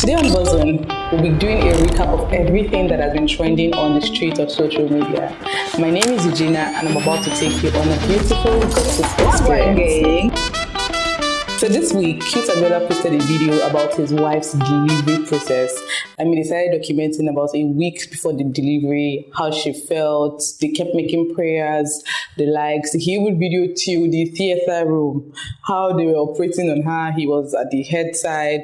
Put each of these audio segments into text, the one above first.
Today on Buzzing, we'll be doing a recap of everything that has been trending on the street of social media. My name is Eugenia and I'm about to take you on a beautiful gossip experience. So this week, Abiola posted a video about his wife's delivery process. They started documenting about a week before the delivery, how she felt. They kept making prayers, the likes. He even videoed to the theater room, how they were operating on her. He was at the head side,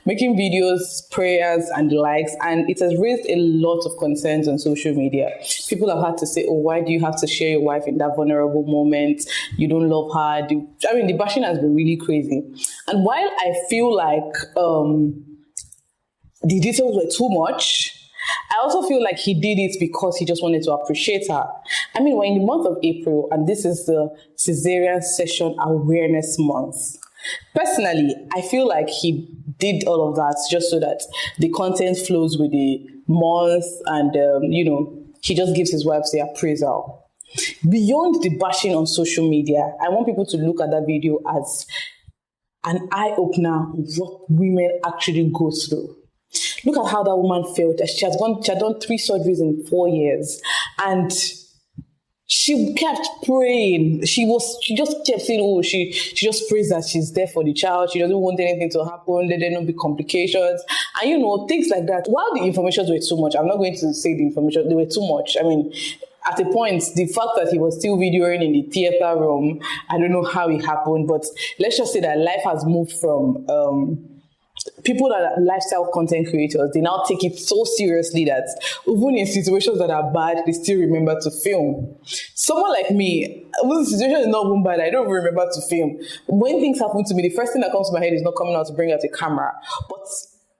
making videos, prayers, and the likes. And it has raised a lot of concerns on social media. People have had to say, oh, why do you have to share your wife in that vulnerable moment? You don't love her. The bashing has been really crazy. And while I feel like the details were too much, I also feel like he did it because he just wanted to appreciate her. We're in the month of April, and this is the Cesarean Section Awareness Month. Personally, I feel like he did all of that just so that the content flows with the month, and he just gives his wife the appraisal. Beyond the bashing on social media, I want people to look at that video as an eye-opener of what women actually go through. Look at how that woman felt. She had done 3 surgeries in 4 years, and she kept praying. She just kept saying, oh, she just prays that she's there for the child. She doesn't want anything to happen. There not be complications. And things like that. While the information were too much, I'm not going to say the information, they were too much. At a point, the fact that he was still videoing in the theater room, I don't know how it happened, but let's just say that life has moved from people that are lifestyle content creators. They now take it so seriously that even in situations that are bad, they still remember to film. Someone like me, when the situation is not even bad, I don't even remember to film. When things happen to me, the first thing that comes to my head is not coming out to bring out a camera. But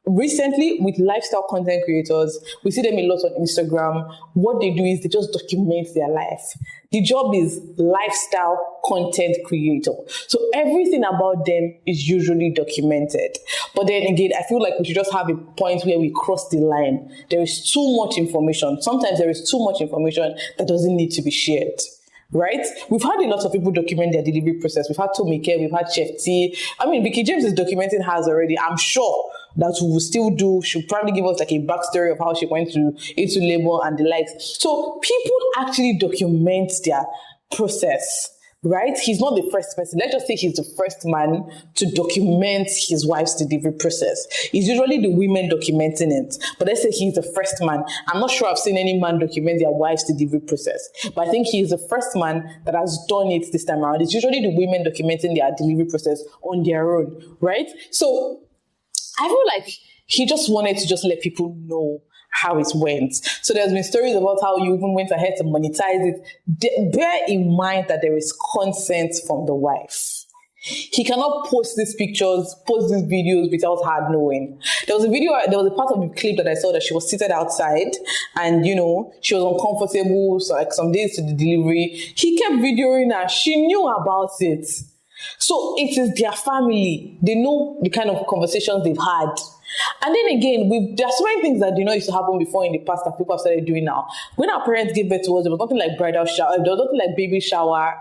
recently, with lifestyle content creators, we see them a lot on Instagram. What they do is they just document their life. The job is lifestyle content creator. So everything about them is usually documented. But then again, I feel like we should just have a point where we cross the line. There is too much information. Sometimes there is too much information that doesn't need to be shared. Right? We've had a lot of people document their delivery process. We've had Tomike, we've had Chef T. Vicky James is documenting hers already. I'm sure that we will still do. She'll probably give us like a backstory of how she went into labor and the likes. So people actually document their process. Right? He's not the first person. Let's just say he's the first man to document his wife's delivery process. It's usually the women documenting it. But let's say he's the first man. I'm not sure I've seen any man document their wife's delivery process. But I think he's the first man that has done it this time around. It's usually the women documenting their delivery process on their own. Right? So I feel like he just wanted to just let people know how it went. So there's been stories about how you even went ahead to monetize it. Bear in mind that there is consent from the wife. He cannot post these pictures, post these videos without her knowing. There was a part of the clip that I saw that she was seated outside and, she was uncomfortable, so like some days to the delivery. He kept videoing her. She knew about it. So it is their family. They know the kind of conversations they've had. And then again, there are so many things that used to happen before in the past that people have started doing now. When our parents gave birth to us, there was nothing like bridal shower, there was nothing like baby shower,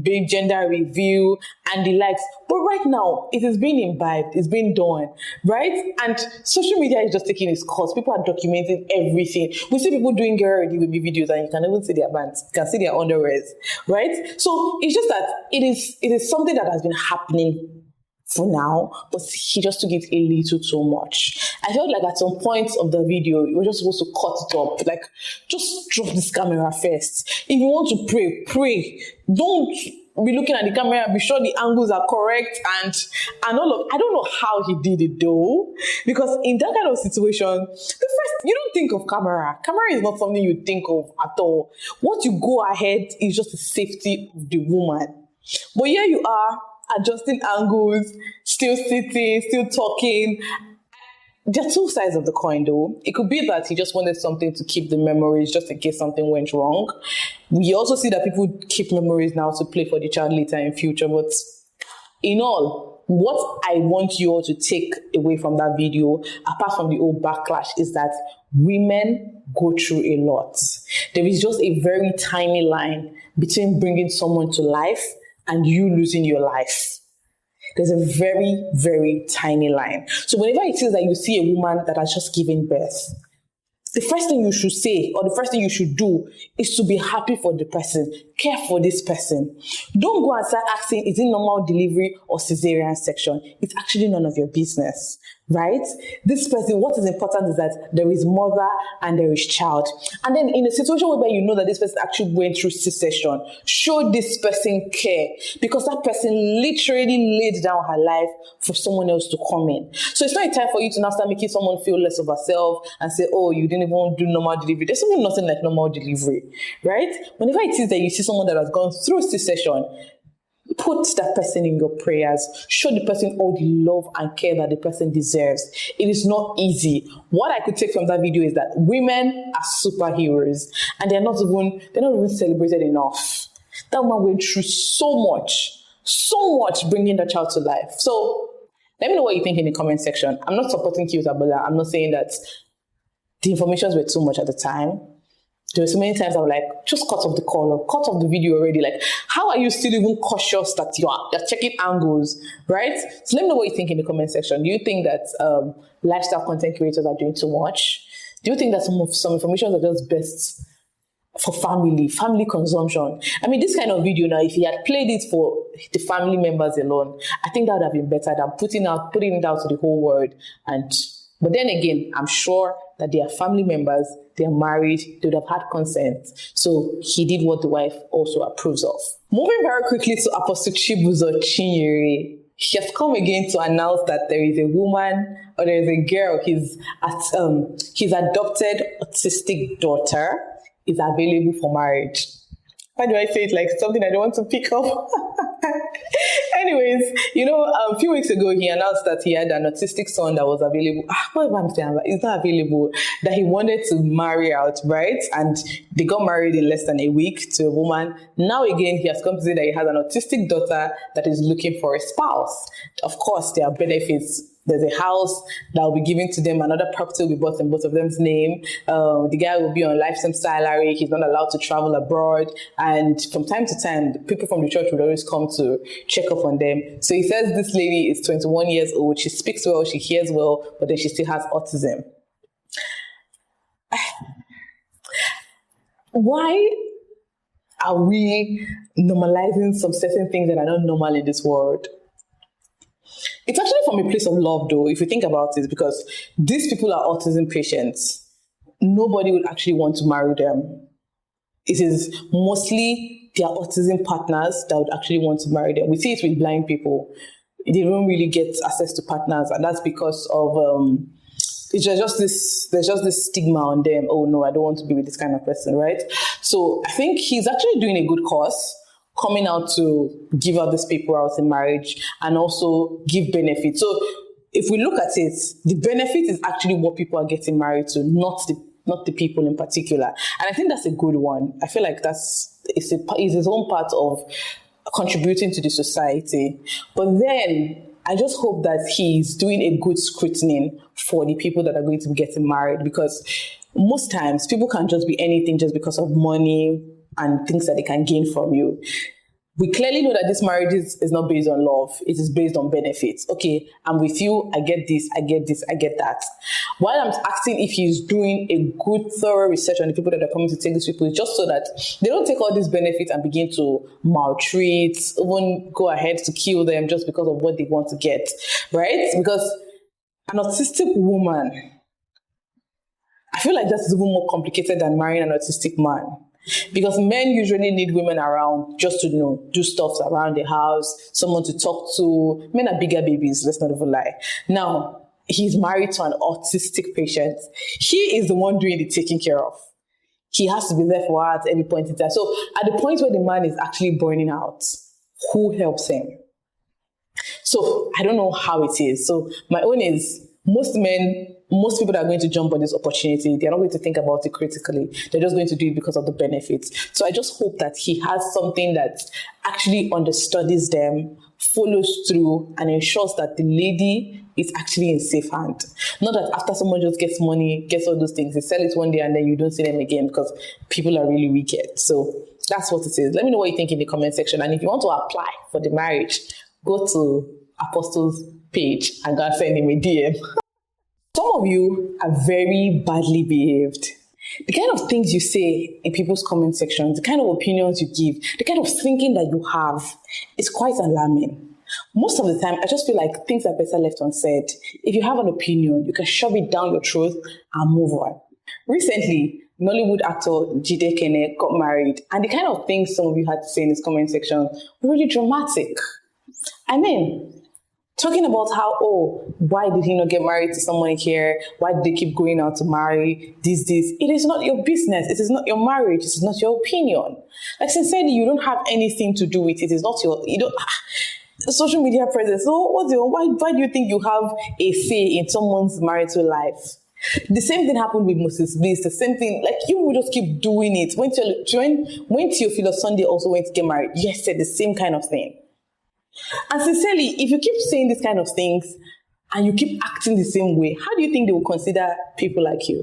baby gender reveal, and the likes. But right now, it is being imbibed, it's being done, right? And social media is just taking its course. People are documenting everything. We see people doing girl ready with me videos, and you can even see their bands, you can see their underwears, right? So it's just that it is something that has been happening for now, but he just took it a little too much. I felt like at some point of the video, you were just supposed to cut it up. Like, just drop this camera first. If you want to pray, pray. Don't be looking at the camera and be sure the angles are correct and all of. I don't know how he did it though, because in that kind of situation, you don't think of camera. Camera is not something you think of at all. What you go ahead is just the safety of the woman. But here you are, adjusting angles, still sitting, still talking. There are 2 sides of the coin though. It could be that he just wanted something to keep the memories just in case something went wrong. We also see that people keep memories now to play for the child later in future. But in all, what I want you all to take away from that video, apart from the old backlash, is that women go through a lot. There is just a very tiny line between bringing someone to life and you losing your life. there's a very, very tiny line. So whenever it is that you see a woman that has just given birth, the first thing you should say or the first thing you should do is to be happy for the person, care for this person. Don't go and start asking, is it normal delivery or cesarean section? It's actually none of your business, right? This person, what is important is that there is mother and there is child. And then in a situation where you know that this person actually went through C-section, show this person care, because that person literally laid down her life for someone else to come in. So it's not a time for you to now start making someone feel less of herself and say, oh, you didn't even do normal delivery. There's something nothing like normal delivery, right? Whenever it is that you see someone that has gone through C-section, put that person in your prayers. Show the person all the love and care that the person deserves. It is not easy. What I could take from that video is that women are superheroes and they're not even celebrated enough. That woman went through so much bringing the child to life. So let me know what you think in the comment section. I'm not supporting Ruth Abiola. I'm not saying that the informations were too much at the time. There were so many times I was like, just cut off the call or cut off the video already. Like, how are you still even cautious that you're checking angles, right? So let me know what you think in the comment section. Do you think that lifestyle content creators are doing too much? Do you think that some information are just best for family consumption? I mean, this kind of video now, if he had played it for the family members alone, I think that would have been better than putting it out to the whole world. But then again, I'm sure that they are family members, they are married, they would have had consent. So he did what the wife also approves of. Moving very quickly to Apostle Chibuzo Chinyere. She has come again to announce that there is a woman or there is a girl, his adopted autistic daughter is available for marriage. Why do I say it like something I don't want to pick up? Anyways, a few weeks ago, he announced that he had an autistic son that was available. What am I saying? It's not available. That he wanted to marry out, right? And they got married in less than a week to a woman. Now again, he has come to say that he has an autistic daughter that is looking for a spouse. Of course, there are benefits. There's a house that will be given to them. Another property will be bought in both of them's name. The guy will be on lifetime salary. He's not allowed to travel abroad. And from time to time, people from the church would always come to check up on them. So he says this lady is 21 years old. She speaks well, she hears well, but then she still has autism. Why are we normalizing some certain things that are not normal in this world? It's actually from a place of love, though, if you think about it, because these people are autism patients. Nobody would actually want to marry them. It is mostly their autism partners that would actually want to marry them. We see it with blind people. They don't really get access to partners, and that's because of there's just this stigma on them. Oh no, I don't want to be with this kind of person, right? So I think he's actually doing a good cause, coming out to give out these people out in marriage and also give benefits. So if we look at it, the benefit is actually what people are getting married to, not the people in particular. And I think that's a good one. I feel like it's his own part of contributing to the society. But then I just hope that he's doing a good scrutiny for the people that are going to be getting married, because most times people can just be anything just because of money and things that they can gain from you. We clearly know that this marriage is not based on love. It is based on benefits. Okay, I'm with you. I get this, I get this, I get that. While I'm asking if he's doing a good, thorough research on the people that are coming to take these people, it's just so that they don't take all these benefits and begin to maltreat, even go ahead to kill them just because of what they want to get, right? Because an autistic woman, I feel like that's even more complicated than marrying an autistic man. Because men usually need women around just to do stuff around the house, someone to talk to. Men are bigger babies, let's not even lie. Now, he's married to an autistic patient. He is the one doing the taking care of. He has to be there for her at every point in time. So at the point where the man is actually burning out, who helps him? So I don't know how it is. So my own is, most people that are going to jump on this opportunity, they're not going to think about it critically. They're just going to do it because of the benefits. So I just hope that he has something that actually understudies them, follows through, and ensures that the lady is actually in safe hand. Not that after someone just gets money, gets all those things, they sell it one day and then you don't see them again because people are really wicked. So that's what it is. Let me know what you think in the comment section. And if you want to apply for the marriage, go to Apostle's page and go and send him a DM. Some of you are very badly behaved. The kind of things you say in people's comment sections, the kind of opinions you give, the kind of thinking that you have is quite alarming. Most of the time, I just feel like things are better left unsaid. If you have an opinion, you can shove it down your throat and move on. Recently, Nollywood actor Jide Kene got married, and the kind of things some of you had to say in this comment section were really dramatic. I mean, talking about how, why did he not get married to someone here? Why did they keep going out to marry? This. It is not your business. It is not your marriage. It is not your opinion. Like, sincerely, you don't have anything to do with it. It is not social media presence. So why do you think you have a say in someone's marital life? The same thing happened with Moses Bliss. The same thing, like, you will just keep doing it. When Theophilus Sunday also went to get married, you said the same kind of thing. And sincerely, if you keep saying these kind of things and you keep acting the same way, how do you think they will consider people like you?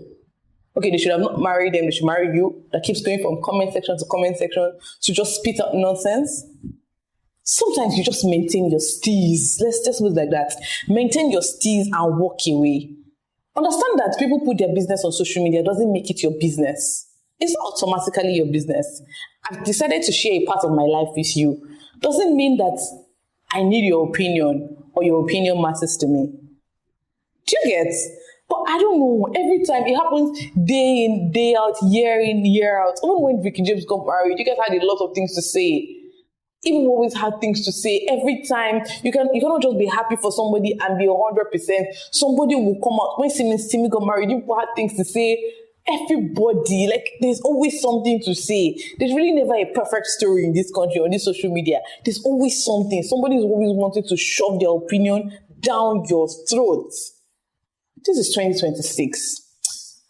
Okay, they should have not married them, they should marry you. That keeps going from comment section to comment section to just spit out nonsense. Sometimes you just maintain your steez. Let's just move like that. Maintain your steez and walk away. Understand that people put their business on social media doesn't make it your business. It's not automatically your business. I've decided to share a part of my life with you. Doesn't mean that I need your opinion or your opinion matters to me. Do you get? But I don't know. Every time it happens, day in, day out, year in, year out. Even when Vicky James got married, you guys had a lot of things to say. Even always had things to say. Every time, you cannot just be happy for somebody and be 100%. Somebody will come out. When Simi got married, people had things to say. Everybody, like, there's always something to say. There's really never a perfect story in this country, on this social media. There's always something. Somebody's always wanting to shove their opinion down your throat. This is 2026.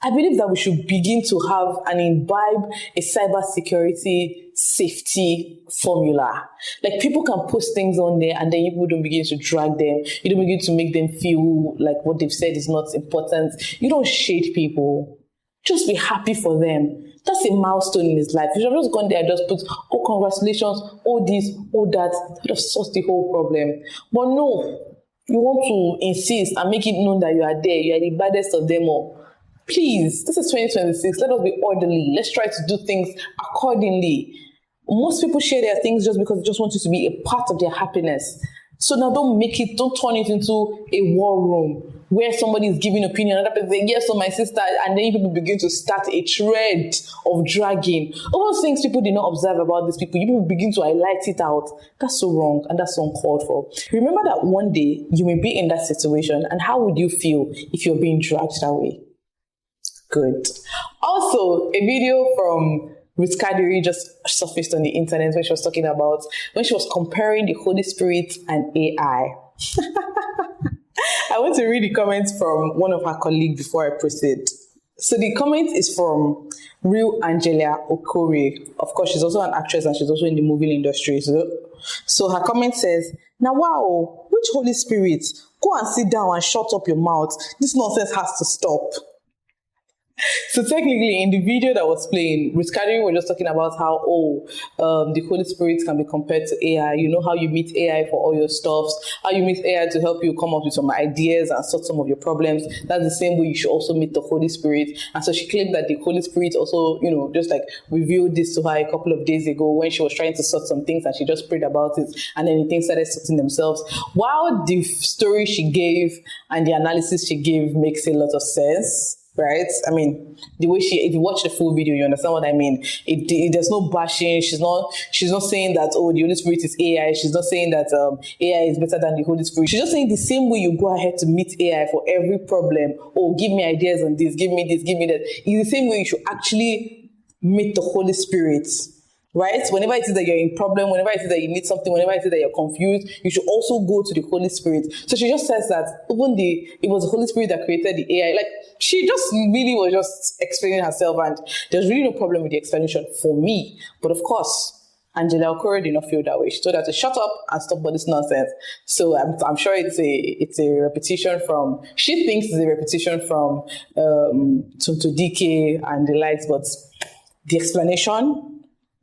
I believe that we should begin to have and imbibe a cybersecurity safety formula. Like, people can post things on there and then you don't begin to drag them. You don't begin to make them feel like what they've said is not important. You don't shade people. Just be happy for them. That's a milestone in his life. You should have just gone there and just put, congratulations, this, that. That would have solved the whole problem. But no, you want to insist and make it known that you are there. You are the baddest of them all. Please, this is 2026. Let us be orderly. Let's try to do things accordingly. Most people share their things just because they just want you to be a part of their happiness. So now don't turn it into a war room where somebody is giving opinion, another person saying, yes, so my sister, and then people begin to start a thread of dragging. All those things people did not observe about these people, you begin to highlight it out. That's so wrong and that's so uncalled for. Remember that one day you may be in that situation, and how would you feel if you're being dragged that way? Good. Also, a video from Ruth Kadiri just surfaced on the internet when she was talking about, when she was comparing the Holy Spirit and AI. I want to read the comments from one of her colleagues before I proceed. So the comment is from Real Angela Okorie. Of course, she's also an actress and she's also in the movie industry. So her comment says, now wow, which Holy Spirit? Go and sit down and shut up your mouth. This nonsense has to stop. So technically, in the video that was playing, Ruth Kadiri was just talking about how, the Holy Spirit can be compared to AI. You know how you meet AI for all your stuffs, how you meet AI to help you come up with some ideas and sort some of your problems. That's the same way you should also meet the Holy Spirit. And so she claimed that the Holy Spirit also, just like revealed this to her a couple of days ago when she was trying to sort some things and she just prayed about it and then the things started sorting themselves. While the story she gave and the analysis she gave makes a lot of sense, right? I mean, the way if you watch the full video, you understand what I mean. There's no bashing. She's not saying that, the Holy Spirit is AI. She's not saying that AI is better than the Holy Spirit. She's just saying the same way you go ahead to meet AI for every problem. Give me ideas on this, give me this, give me that. It's the same way you should actually meet the Holy Spirit. Right? Whenever it is that you're in problem, whenever it is that you need something, whenever it is that you're confused, you should also go to the Holy Spirit. So she just says that it was the Holy Spirit that created the AI. Like, she just really was just explaining herself, and there's really no problem with the explanation for me. But of course, Angela Okorie did not feel that way. She told her to shut up and stop all this nonsense. So I'm sure it's a repetition from, she thinks it's a repetition from Tonto DK and the likes, but the explanation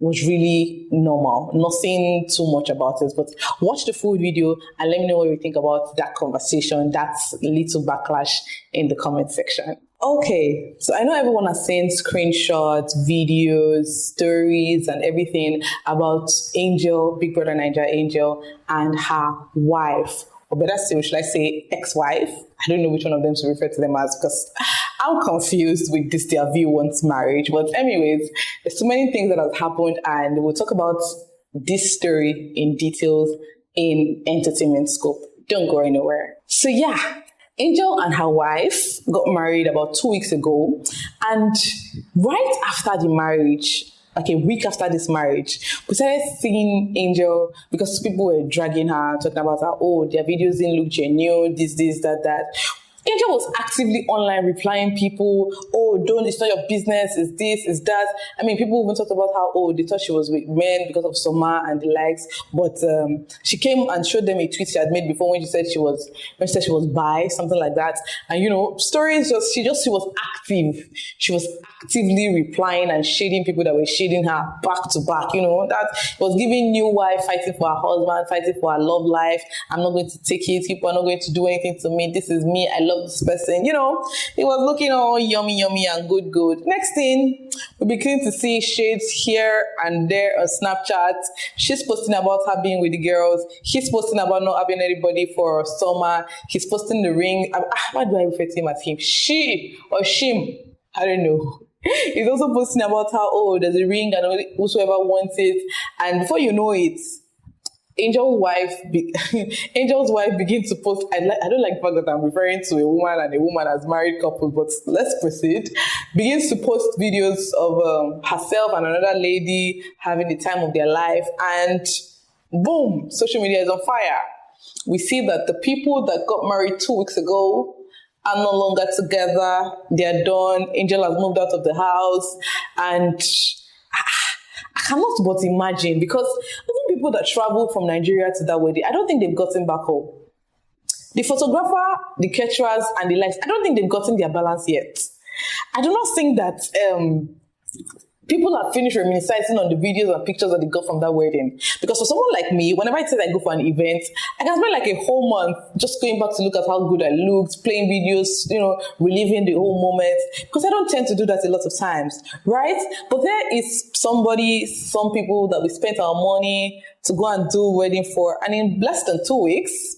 was really normal. Nothing too much about it. But watch the full video and let me know what you think about that conversation, that little backlash in the comment section. Okay, so I know everyone has seen screenshots, videos, stories, and everything about Angel, Big Brother Nigeria Angel, and her wife. Or better still, should I say ex-wife? I don't know which one of them to refer to them as because I'm confused with this their view once marriage. But anyways, there's so many things that have happened and we'll talk about this story in details in entertainment scope. Don't go anywhere. So yeah, Angel and her wife got married about 2 weeks ago. And right after the marriage, like a week after this marriage, we started seeing Angel because people were dragging her, talking about her, oh, their videos didn't look genuine, this, that. Angel was actively online replying people, oh, it's not your business, it's this, it's that. I mean, people even talked about how, they thought she was with men because of Soma and the likes. But she came and showed them a tweet she had made before when she said she was bi, something like that. And, stories, she was active. She was actively replying and shading people that were shading her back to back. That was giving new wife, fighting for her husband, fighting for her love life. I'm not going to take it. People are not going to do anything to me. This is me. I love this person. It was looking all yummy and good. Next thing, we begin to see shades here and there on Snapchat. She's posting about her being with the girls. He's posting about not having anybody for summer. He's posting the ring. Why do I refer to him as him? She or shim? I don't know. He's also posting about how, there's a ring and whosoever wants it. And before you know it, Angel's wife begins to post. I don't like the fact that I'm referring to a woman and a woman as married couples, but let's proceed. Begins to post videos of herself and another lady having the time of their life, and boom, social media is on fire. We see that the people that got married 2 weeks ago are no longer together. They're done. Angel has moved out of the house, and I cannot but imagine, because even people that traveled from Nigeria to that wedding, I don't think they've gotten back home. The photographer, the caterers, and the likes, I don't think they've gotten their balance yet. I do not think that people have finished reminiscing on the videos and pictures that they got from that wedding. Because for someone like me, whenever I say I go for an event, I can spend like a whole month just going back to look at how good I looked, playing videos, reliving the whole moment. Because I don't tend to do that a lot of times, right? But there is some people that we spent our money to go and do a wedding for, and in less than 2 weeks,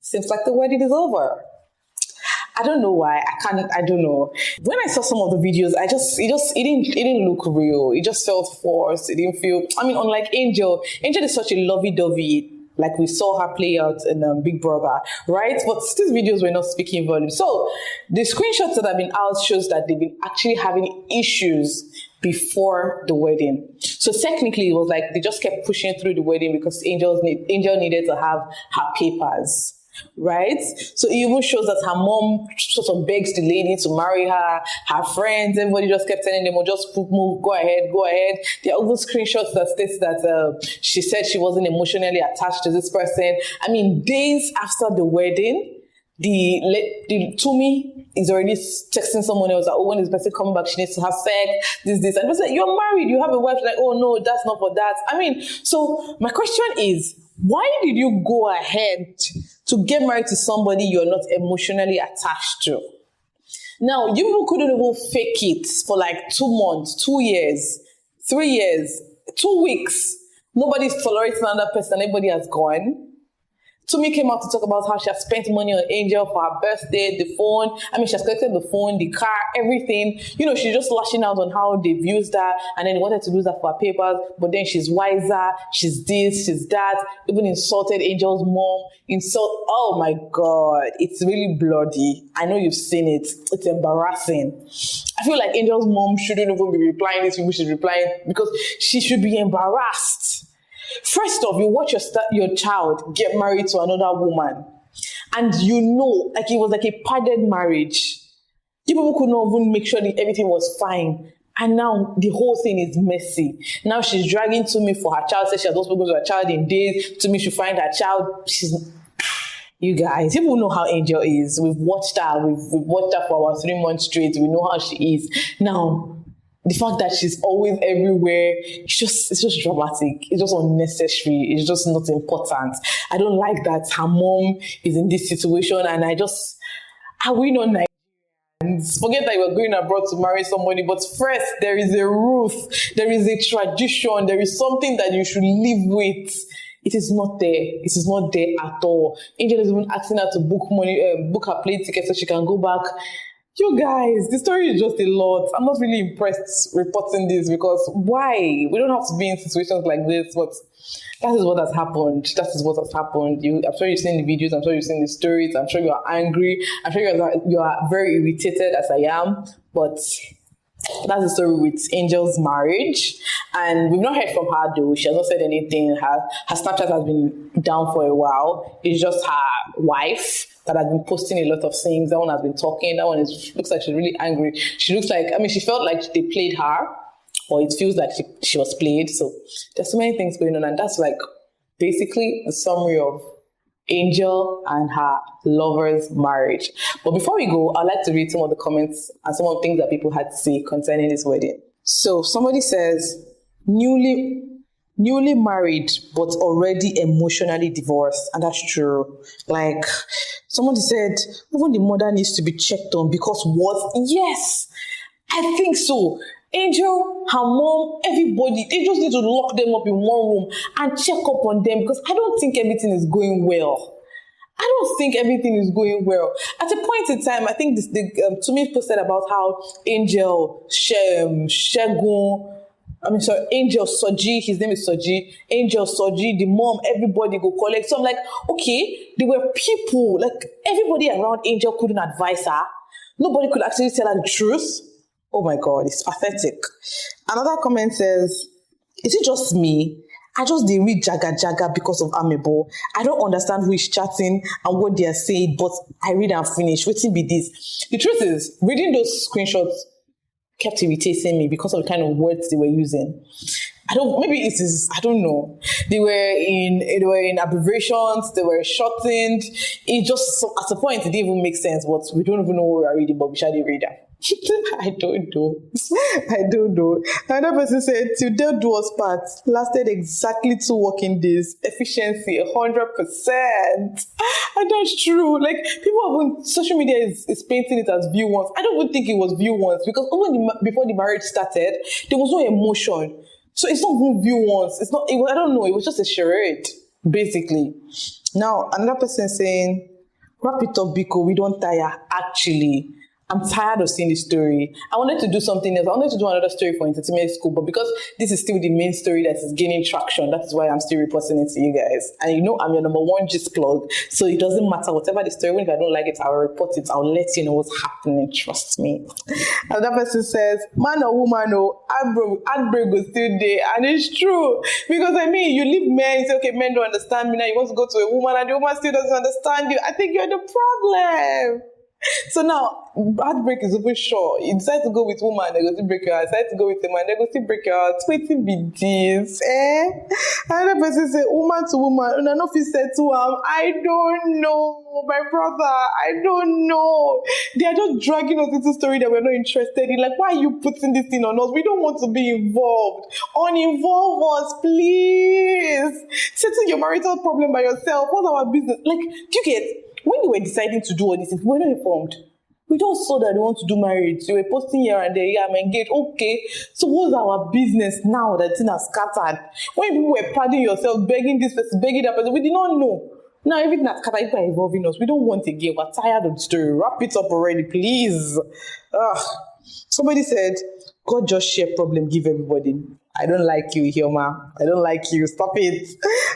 seems like the wedding is over. I don't know why. I don't know. When I saw some of the videos, it didn't look real. It just felt forced. It didn't feel, unlike Angel is such a lovey-dovey, like we saw her play out in Big Brother, right? But these videos were not speaking volume. So the screenshots that have been out shows that they've been actually having issues before the wedding. So technically it was like they just kept pushing through the wedding because Angel needed to have her papers. Right? So it even shows that her mom sort of begs the lady to marry her friends, everybody just kept telling them, just move, go ahead. There are even screenshots that states that she said she wasn't emotionally attached to this person. Days after the wedding, the Tumi is already texting someone else that, when this person coming back, she needs to have sex, this. And it's like, you're married, you have a wife, like, oh no, that's not for that. So my question is, why did you go ahead to get married to somebody you're not emotionally attached to? Now, you people couldn't even fake it for like 2 months, 2 years, 3 years, 2 weeks. Nobody's tolerating another person, everybody has gone. Tumi came out to talk about how she has spent money on Angel for her birthday, the phone. She has collected the phone, the car, everything. She's just lashing out on how they've used her, and then they wanted to use her for her papers, but then she's wiser, she's this, she's that, even insulted Angel's mom. Oh my God, it's really bloody. I know you've seen it. It's embarrassing. I feel like Angel's mom shouldn't even be replying this, people should be replying, because she should be embarrassed. First off, you watch your child get married to another woman, and like it was like a padded marriage. You people could not even make sure that everything was fine. And now the whole thing is messy. Now she's dragging Tumi for her child, says she has not spoken to her child in days. Tumi should find her child. You guys, people know how Angel is. We've watched her. We've watched her for about 3 months straight. We know how she is. Now, the fact that she's always everywhere, it's just dramatic. It's just unnecessary. It's just not important. I don't like that her mom is in this situation, and are we not Nigerians? Forget that you were going abroad to marry somebody, but first there is a Ruth, there is a tradition, there is something that you should live with. It is not there. It is not there at all. Angel is even asking her to book her plane ticket so she can go back. You guys, the story is just a lot. I'm not really impressed reporting this because why? We don't have to be in situations like this, but that is what has happened. That is what has happened. I'm sure you've seen the videos. I'm sure you've seen the stories. I'm sure you are angry. I'm sure you are very irritated as I am, but that's the story with Angel's marriage. And we've not heard from her though. She has not said anything. Her Snapchat has been down for a while. It's just her wife that has been posting a lot of things. That one has been talking. That one looks like she's really angry. She felt like they played her, or it feels like she was played. So there's so many things going on, and that's like basically a summary of Angel and her lover's marriage. But before we go, I'd like to read some of the comments and some of the things that people had to say concerning this wedding. So somebody says, newly married but already emotionally divorced, and that's true. Like somebody said, even the mother needs to be checked on because what? Yes, I think so. Angel, her mom, everybody, they just need to lock them up in one room and check up on them because I don't think everything is going well. At a point in time, I think Tumi posted about how Angel, Angel Soji, his name is Soji, Angel Soji, the mom, everybody go collect. So I'm like, okay, there were people, like everybody around Angel couldn't advise her. Nobody could actually tell her the truth. Oh my God, it's pathetic. Another comment says, is it just me? I just didn't read Jaga because of Amebo. I don't understand who is chatting and what they are saying, but I read and finish. Waiting be this. The truth is, reading those screenshots kept irritating me because of the kind of words they were using. I don't know. They were in abbreviations, they were shortened. It just, at a point, it didn't even make sense, but we don't even know what we are reading, but we shall read them. I don't know. Another person said, till death do us part, lasted exactly 2 working days. Efficiency, 100%. And that's true. Like, social media is painting it as view once. I don't even think it was view once because even before the marriage started, there was no emotion. So it's not even view once. I don't know. It was just a charade, basically. Now, another person saying, wrap it up, Biko. We don't tire. Actually, I'm tired of seeing this story. I wanted to do something else. I wanted to do another story for Entertainment School, but because this is still the main story that is gaining traction, that's why I'm still reporting it to you guys. And you know I'm your number one gist plug, so it doesn't matter whatever the story. Even if I don't like it, I'll report it. I'll let you know what's happening. Trust me. Another person says, man or woman, heartbreak was still there. And it's true. Because you leave men, you say, okay, men don't understand me. Now you want to go to a woman and the woman still doesn't understand you. I think you're the problem. So now, heartbreak is even sure. You decide to go with woman, they go to break your heart. Decide to go with a man, they go to break your heart. Waiting be this, Another person say, woman to woman, and I know if he said to him, I don't know, my brother, I don't know. They are just dragging us into a story that we're not interested in. Like, why are you putting this thing on us? We don't want to be involved. Uninvolve us, please. Settle your marital problem by yourself. What's our business? Like, do you get? When they were deciding to do all these things, we were not informed. We just saw that they want to do marriage. They were posting here and there, yeah, I'm engaged. Okay, so what's our business now that things are scattered? When people were padding yourself, begging this person, begging that person, we did not know. Now everything that's scattered, people are involving us. We don't want again. We're tired of the story. Wrap it up already, please. Somebody said, God just share problem, give everybody. I don't like you, Hioma. I don't like you. Stop it.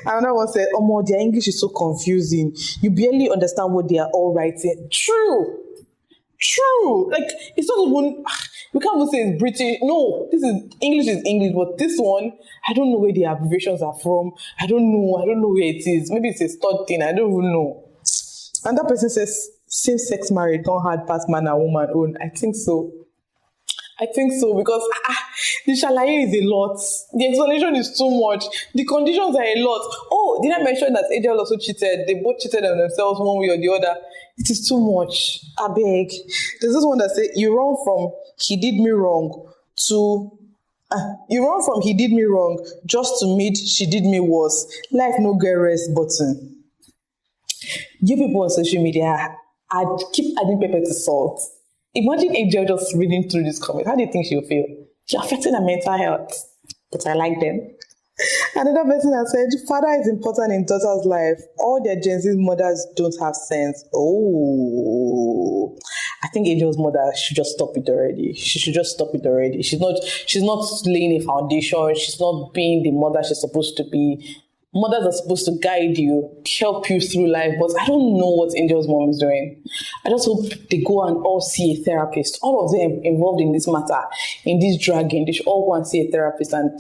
Another one said, their English is so confusing. You barely understand what they are all writing. True. Like, it's not even, we can't even say it's British. No, English is English, but this one, I don't know where the abbreviations are from. I don't know where it is. Maybe it's a stud thing. I don't even know. Another person says, same-sex marriage don't hard pass man and woman own. I think so because the shalaye is a lot. The explanation is too much. The conditions are a lot. Oh, did I mention that Angel also cheated? They both cheated on themselves one way or the other. It is too much. I beg. There's this one that says, you run from he did me wrong to you run from he did me wrong just to meet she did me worse. Life no get rest button. You people on social media, I'd keep adding pepper to salt. Imagine Angel just reading through this comment. How do you think she'll feel? She's affecting her mental health. But I like them. Another person has said, father is important in daughter's life. All their Gen Z mothers don't have sense. Oh, I think Angel's mother should just stop it already. She should just stop it already. She's not laying a foundation. She's not being the mother she's supposed to be. Mothers are supposed to guide you, help you through life, but I don't know what Angel's mom is doing. I just hope they go and all see a therapist. All of them involved in this matter, in this dragging, they should all go and see a therapist, and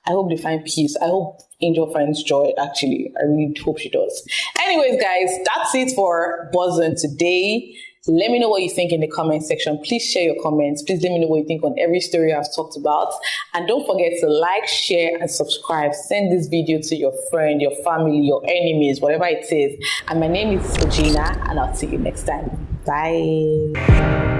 I hope they find peace. I hope Angel finds joy, actually. I really hope she does. Anyways, guys, that's it for Buzzing today. Let me know what you think in the comment section. Please share your comments. Please let me know what you think on every story I've talked about. And don't forget to like, share, and subscribe. Send this video to your friend, your family, your enemies, whatever it is. And my name is Regina, and I'll see you next time. Bye.